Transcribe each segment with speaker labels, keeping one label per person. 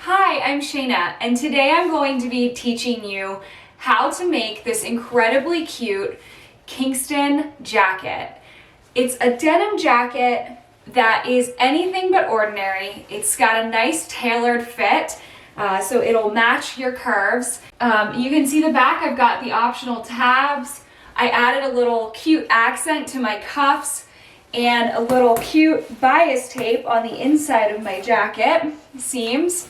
Speaker 1: Hi, I'm Shayna, and today I'm going to be teaching you how to make this incredibly cute Kingston jacket. It's a denim jacket that is anything but ordinary. It's got a nice tailored fit, so it'll match your curves. You can see the back, I've got the optional tabs. I added a little cute accent to my cuffs and a little cute bias tape on the inside of my jacket seams.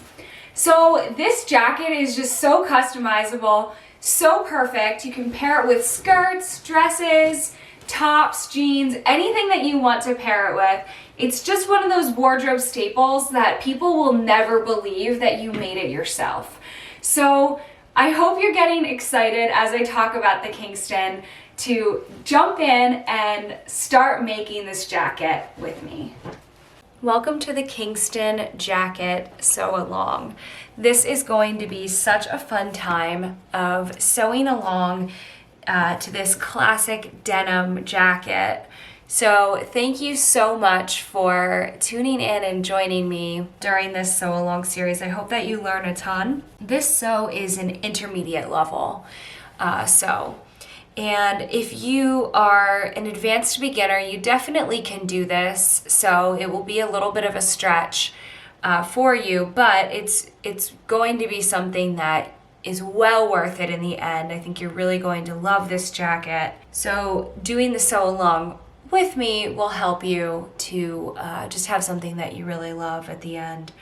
Speaker 1: So this jacket is just so customizable, so perfect. You can pair it with skirts, dresses, tops, jeans, anything that you want to pair it with. It's just one of those wardrobe staples that people will never believe that you made it yourself. So I hope you're getting excited as I talk about the Kingston to jump in and start making this jacket with me. Welcome to the Kingston Jacket Sew Along. This is going to be such a fun time of sewing along to this classic denim jacket. So thank you so much for tuning in and joining me during this sew along series. I hope that you learn a ton. This sew is an intermediate level sew. And if you are an advanced beginner, you definitely can do this. So it will be a little bit of a stretch for you, but it's going to be something that is well worth it in the end. I think you're really going to love this jacket. So doing the sew along with me will help you to just have something that you really love at the end.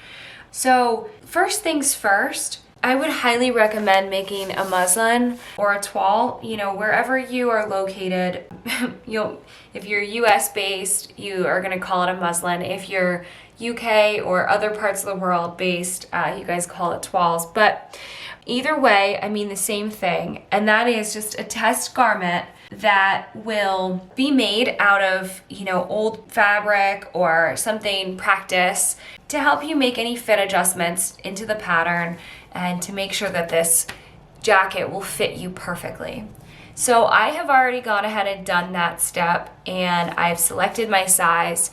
Speaker 1: So first things first, I would highly recommend making a muslin or a toile, wherever you are located. If you're US based, you are gonna call it a muslin. If you're UK or other parts of the world based, you guys call it toiles. But either way, I mean the same thing, and that is just a test garment that will be made out of, old fabric or something practice to help you make any fit adjustments into the pattern and to make sure that this jacket will fit you perfectly. So I have already gone ahead and done that step, and I've selected my size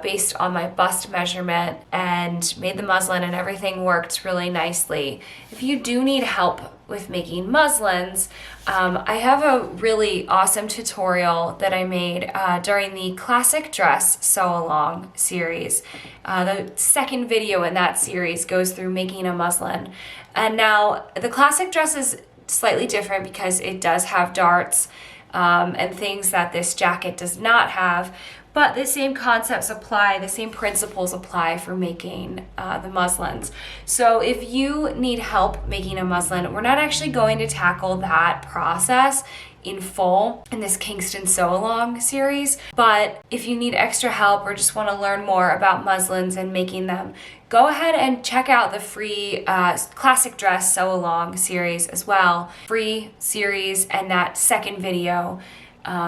Speaker 1: based on my bust measurement and made the muslin, and everything worked really nicely. If you do need help with making muslins, I have a really awesome tutorial that I made during the Classic Dress Sew Along series. The second video in that series goes through making a muslin. And now the classic dress is slightly different because it does have darts and things that this jacket does not have. But the same concepts apply, the same principles apply for making the muslins. So if you need help making a muslin, we're not actually going to tackle that process in full in this Kingston Sew Along series. But if you need extra help or just want to learn more about muslins and making them, go ahead and check out the free Classic Dress Sew Along series as well. Free series, and that second video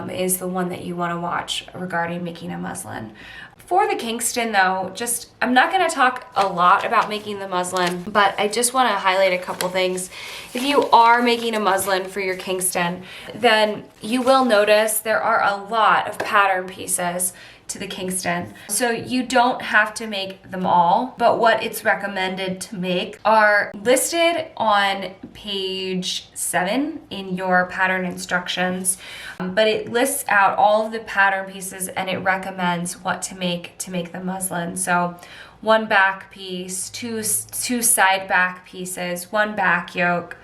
Speaker 1: is the one that you want to watch regarding making a muslin. For the Kingston though, I'm not going to talk a lot about making the muslin, but I just want to highlight a couple things. If you are making a muslin for your Kingston, then you will notice there are a lot of pattern pieces to the Kingston. So you don't have to make them all, but what it's recommended to make are listed on page 7 in your pattern instructions. But it lists out all of the pattern pieces, and it recommends what to make the muslin. So one back piece, two side back pieces, one back yoke,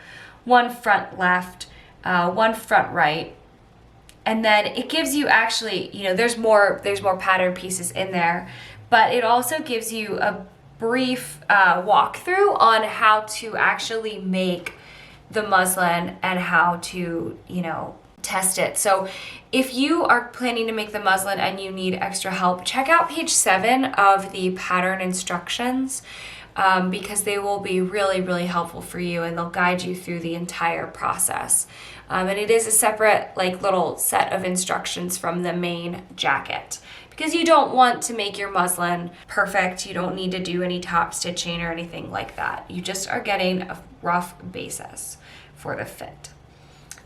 Speaker 1: one front left, one front right. And then it gives you actually, there's more pattern pieces in there, but it also gives you a brief walkthrough on how to actually make the muslin and how to, test it. So if you are planning to make the muslin and you need extra help, check out page 7 of the pattern instructions because they will be really, really helpful for you, and they'll guide you through the entire process. And it is a separate little set of instructions from the main jacket, because you don't want to make your muslin perfect. You don't need to do any top stitching or anything like that. You just are getting a rough basis for the fit.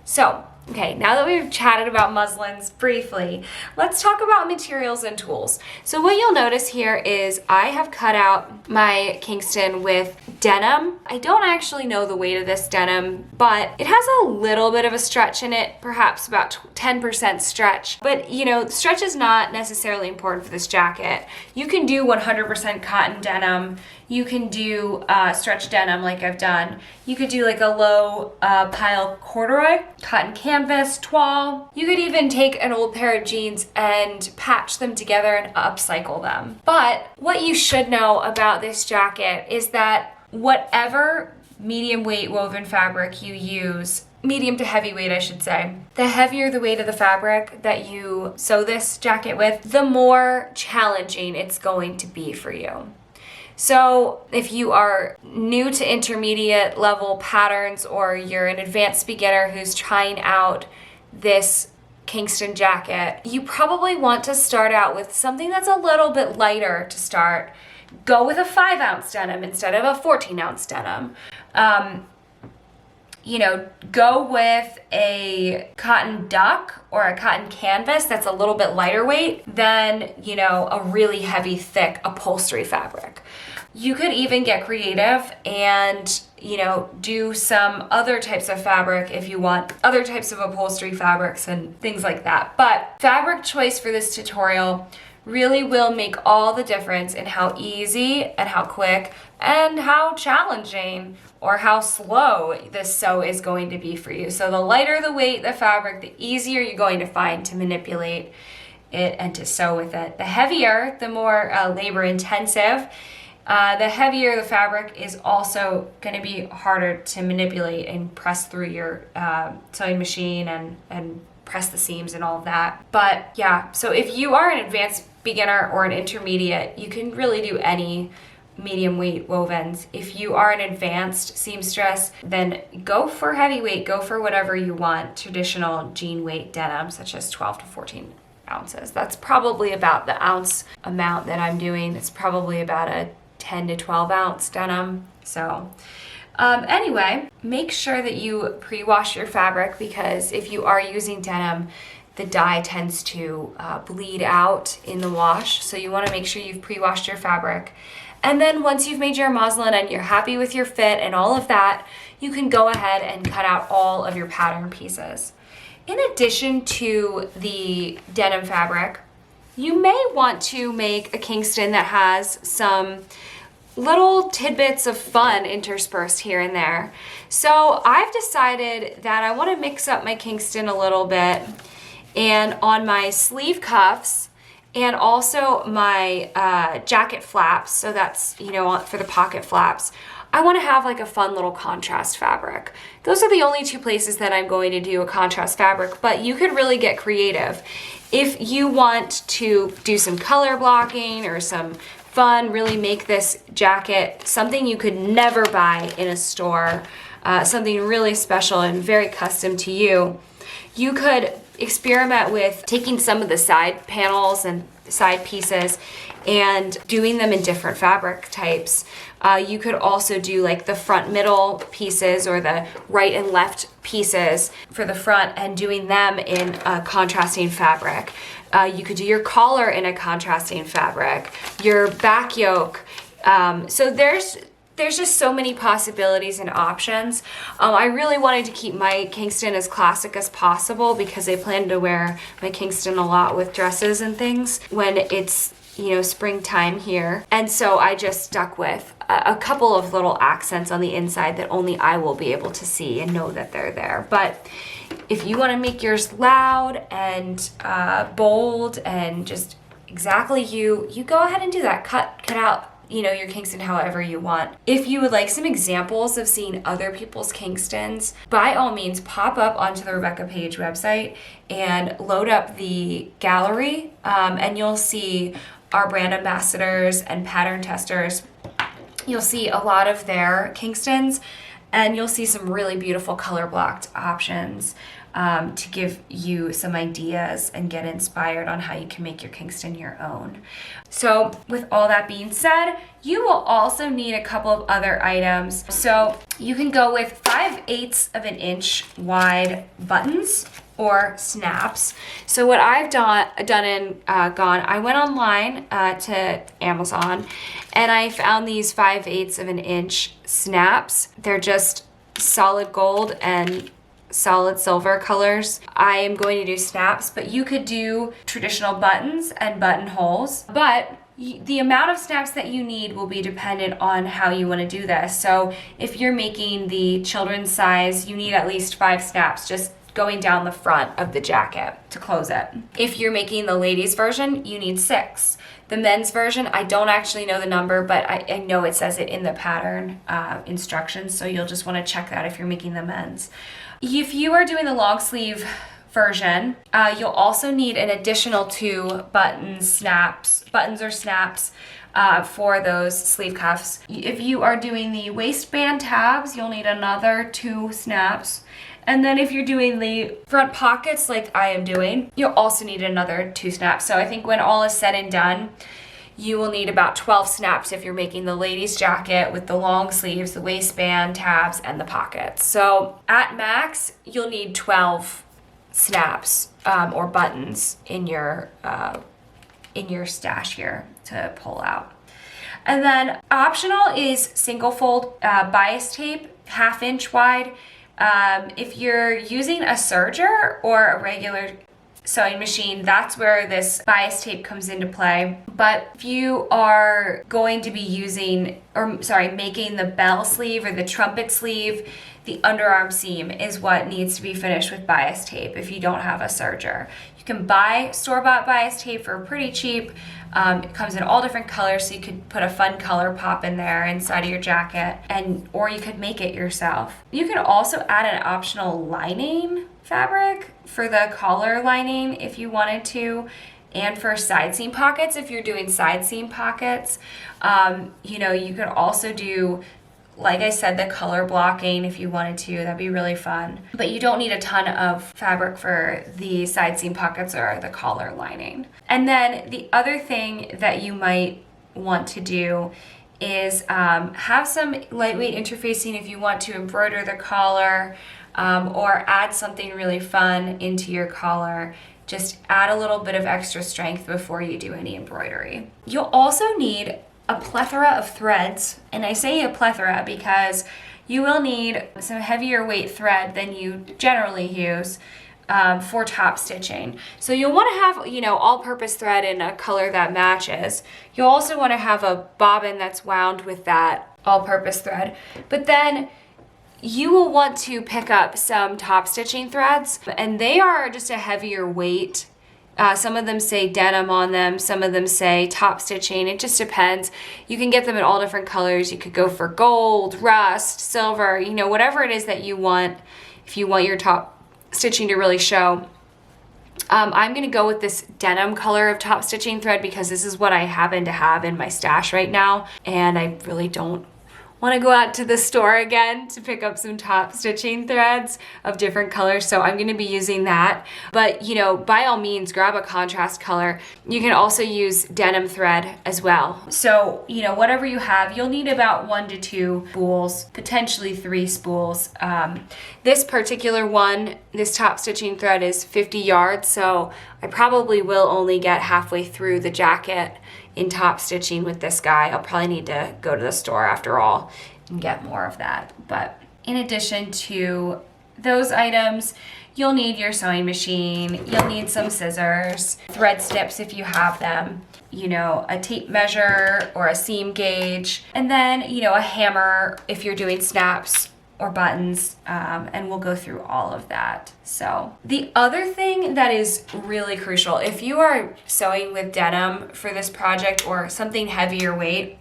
Speaker 1: So Okay, now that we've chatted about muslins briefly, let's talk about materials and tools. So what you'll notice here is I have cut out my Kingston with denim. I don't actually know the weight of this denim, but it has a little bit of a stretch in it, perhaps about 10% stretch. But you know, stretch is not necessarily important for this jacket. You can do 100% cotton denim. You can do stretch denim like I've done. You could do like a low pile corduroy, cotton canvas, toile. You could even take an old pair of jeans and patch them together and upcycle them. But what you should know about this jacket is that whatever medium weight woven fabric you use, medium to heavy weight I should say, the heavier the weight of the fabric that you sew this jacket with, the more challenging it's going to be for you. So if you are new to intermediate level patterns, or you're an advanced beginner who's trying out this Kingston jacket, you probably want to start out with something that's a little bit lighter to start. Go with a 5-ounce denim instead of a 14-ounce denim. You know, go with a cotton duck or a cotton canvas that's a little bit lighter weight than, you know, a really heavy, thick upholstery fabric. You could even get creative and, you know, do some other types of fabric if you want other types of upholstery fabrics and things like that. But fabric choice for this tutorial really will make all the difference in how easy and how quick and how challenging or how slow this sew is going to be for you. So the lighter the weight, the fabric, the easier you're going to find to manipulate it and to sew with it. The heavier, the more labor intensive. The heavier the fabric is also going to be harder to manipulate and press through your sewing machine and press the seams and all of that. But yeah, so if you are an advanced beginner or an intermediate, you can really do any medium weight wovens. If you are an advanced seamstress, then go for heavyweight, go for whatever you want, traditional jean weight denim, such as 12 to 14 ounces. That's probably about the ounce amount that I'm doing. It's probably about a 10 to 12 ounce denim. So anyway, make sure that you pre-wash your fabric, because if you are using denim, the dye tends to bleed out in the wash. So you want to make sure you've pre-washed your fabric. And then once you've made your muslin and you're happy with your fit and all of that, you can go ahead and cut out all of your pattern pieces. In addition to the denim fabric, you may want to make a Kingston that has some little tidbits of fun interspersed here and there. So I've decided that I want to mix up my Kingston a little bit, and on my sleeve cuffs and also my jacket flaps, so that's, you know, for the pocket flaps, I want to have like a fun little contrast fabric. Those are the only two places that I'm going to do a contrast fabric, but you could really get creative. If you want to do some color blocking or some fun, really make this jacket something you could never buy in a store, something really special and very custom to you, you could experiment with taking some of the side panels and side pieces and doing them in different fabric types. You could also do like the front middle pieces or the right and left pieces for the front and doing them in a contrasting fabric. You could do your collar in a contrasting fabric, your back yoke. So there's just so many possibilities and options. I really wanted to keep my Kingston as classic as possible because I plan to wear my Kingston a lot with dresses and things when it's, you know, springtime here. And so I just stuck with a couple of little accents on the inside that only I will be able to see and know that they're there. But if you want to make yours loud and bold and just exactly you go ahead and do that. Cut out, you know, your Kingston however you want. If you would like some examples of seeing other people's Kingstons, by all means pop up onto the Rebecca Page website and load up the gallery, and you'll see our brand ambassadors and pattern testers. You'll see a lot of their Kingstons, and you'll see some really beautiful color blocked options. to give you some ideas and get inspired on how you can make your Kingston your own. So with all that being said, you will also need a couple of other items. So you can go with 5/8 of an inch wide buttons or snaps. So what I've done I went online to Amazon and I found these 5/8 of an inch snaps. They're just solid gold and solid silver colors. I am going to do snaps, but you could do traditional buttons and buttonholes, but the amount of snaps that you need will be dependent on how you want to do this. So if you're making the children's size, you need at least 5 snaps just going down the front of the jacket to close it. If you're making the ladies version, you need 6. The men's version, I don't actually know the number, but I know it says it in the pattern instructions, so you'll just want to check that if you're making the men's. If you are doing the long sleeve version, you'll also need an additional 2 buttons or snaps for those sleeve cuffs. If you are doing the waistband tabs, you'll need another 2 snaps. And then if you're doing the front pockets like I am doing, you'll also need another 2 snaps. So I think when all is said and done, you will need about 12 snaps if you're making the ladies jacket with the long sleeves, the waistband, tabs, and the pockets. So at max, you'll need 12 snaps or buttons in your stash here to pull out. And then optional is single fold bias tape, 1/2 inch wide. If you're using a serger or a regular sewing machine, that's where this bias tape comes into play. But if you are going to be making the bell sleeve or the trumpet sleeve, the underarm seam is what needs to be finished with bias tape if you don't have a serger. You can buy store-bought bias tape for pretty cheap. It comes in all different colors, so you could put a fun color pop in there inside of your jacket, or you could make it yourself. You can also add an optional lining fabric for the collar lining if you wanted to, and for side seam pockets if you're doing side seam pockets. You could also do, like I said, the color blocking if you wanted to. That'd be really fun. But you don't need a ton of fabric for the side seam pockets or the collar lining. And then the other thing that you might want to do is have some lightweight interfacing if you want to embroider the collar or add something really fun into your collar. Just add a little bit of extra strength before you do any embroidery. You'll also need a plethora of threads, and I say a plethora because you will need some heavier weight thread than you generally use for top stitching. So you'll want to have, all-purpose thread in a color that matches. You'll also want to have a bobbin that's wound with that all-purpose thread. But then you will want to pick up some top stitching threads, and they are just a heavier weight. Some of them say denim on them, some of them say top stitching. It just depends. You can get them in all different colors. You could go for gold, rust, silver, whatever it is that you want if you want your top stitching to really show. I'm gonna go with this denim color of top stitching thread because this is what I happen to have in my stash right now, and I really don't want to go out to the store again to pick up some top stitching threads of different colors, so I'm going to be using that. But by all means, grab a contrast color. You can also use denim thread as well. So whatever you have, you'll need about 1 to 2 spools, potentially 3 spools. This particular one, this top stitching thread is 50 yards, so I probably will only get halfway through the jacket in top stitching with this guy. I'll probably need to go to the store after all and get more of that. But in addition to those items, you'll need your sewing machine, you'll need some scissors, thread snips if you have them, a tape measure or a seam gauge, and then, a hammer if you're doing snaps or buttons, and we'll go through all of that. So the other thing that is really crucial, if you are sewing with denim for this project or something heavier weight,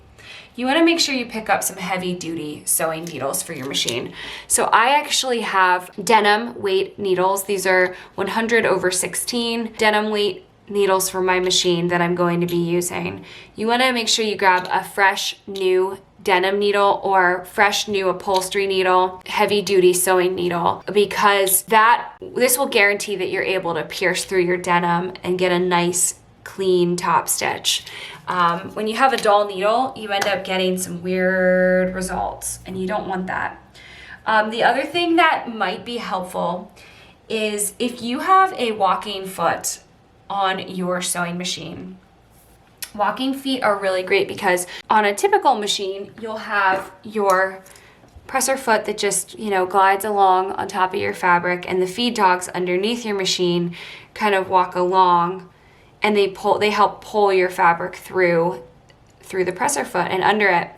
Speaker 1: you want to make sure you pick up some heavy duty sewing needles for your machine. So I actually have denim weight needles. These are 100/16 denim weight needles for my machine that I'm going to be using. You want to make sure you grab a fresh new denim needle or fresh new upholstery needle, heavy duty sewing needle, because this will guarantee that you're able to pierce through your denim and get a nice clean top stitch. When you have a dull needle, you end up getting some weird results, and you don't want that. The other thing that might be helpful is if you have a walking foot on your sewing machine. Walking feet are really great because on a typical machine, you'll have your presser foot that just, glides along on top of your fabric, and the feed dogs underneath your machine kind of walk along, and they help pull your fabric through the presser foot and under it.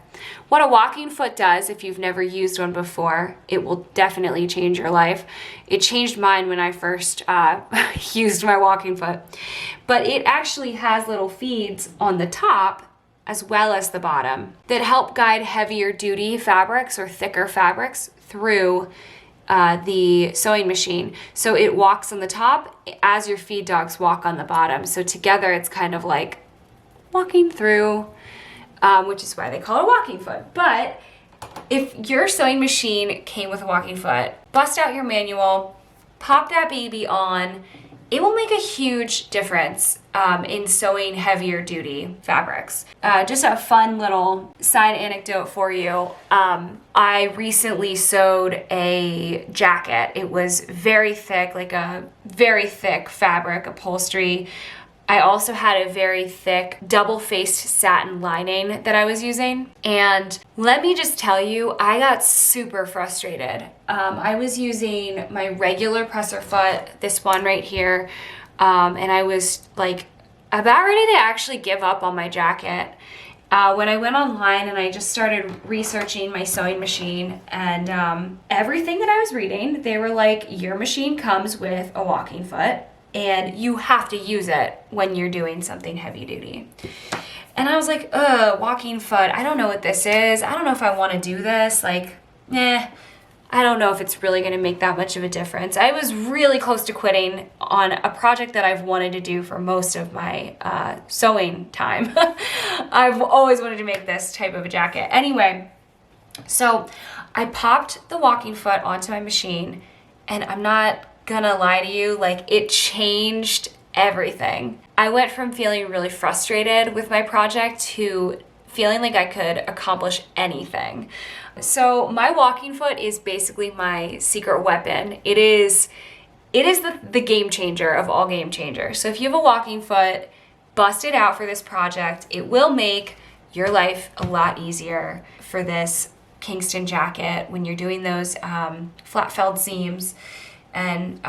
Speaker 1: What a walking foot does, if you've never used one before, it will definitely change your life. It changed mine when I first used my walking foot. But it actually has little feeds on the top as well as the bottom that help guide heavier duty fabrics or thicker fabrics through the sewing machine. So it walks on the top as your feed dogs walk on the bottom. So together it's kind of like walking through, which is why they call it a walking foot. But if your sewing machine came with a walking foot, bust out your manual, pop that baby on. It will make a huge difference in sewing heavier duty fabrics. Just a fun little side anecdote for you. I recently sewed a jacket. It was very thick, like a very thick fabric upholstery. I also had a very thick double-faced satin lining that I was using. And let me just tell you, I got super frustrated. I was using my regular presser foot, this one right here, and I was like about ready to actually give up on my jacket. When I went online and I just started researching my sewing machine, and everything that I was reading, they were like, your machine comes with a walking foot, and you have to use it when you're doing something heavy duty. And I was like, walking foot, I don't know what this is. I don't know if I want to do this. Like, I don't know if it's really going to make that much of a difference. I was really close to quitting on a project that I've wanted to do for most of my sewing time. I've always wanted to make this type of a jacket. Anyway, so I popped the walking foot onto my machine, and I'm not gonna lie to you, like, it changed everything. I went from feeling really frustrated with my project to feeling like I could accomplish anything. So my walking foot is basically my secret weapon. It is the game changer of all game changers. So if you have a walking foot, bust it out for this project. It will make your life a lot easier for this Kingston jacket when you're doing those flat felled seams. And,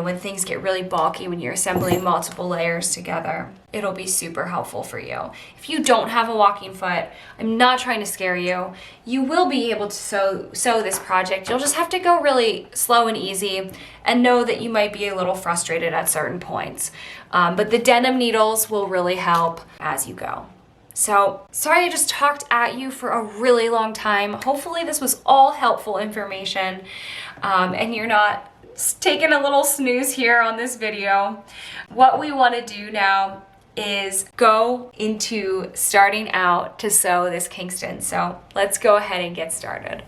Speaker 1: when things get really bulky, when you're assembling multiple layers together, it'll be super helpful for you. If you don't have a walking foot, I'm not trying to scare you. You will be able to sew this project. You'll just have to go really slow and easy and know that you might be a little frustrated at certain points. But the denim needles will really help as you go. So, sorry I just talked at you for a really long time. Hopefully this was all helpful information, and you're not taking a little snooze here on this video. What we want to do now is go into starting out to sew this Kingston. So let's go ahead and get started.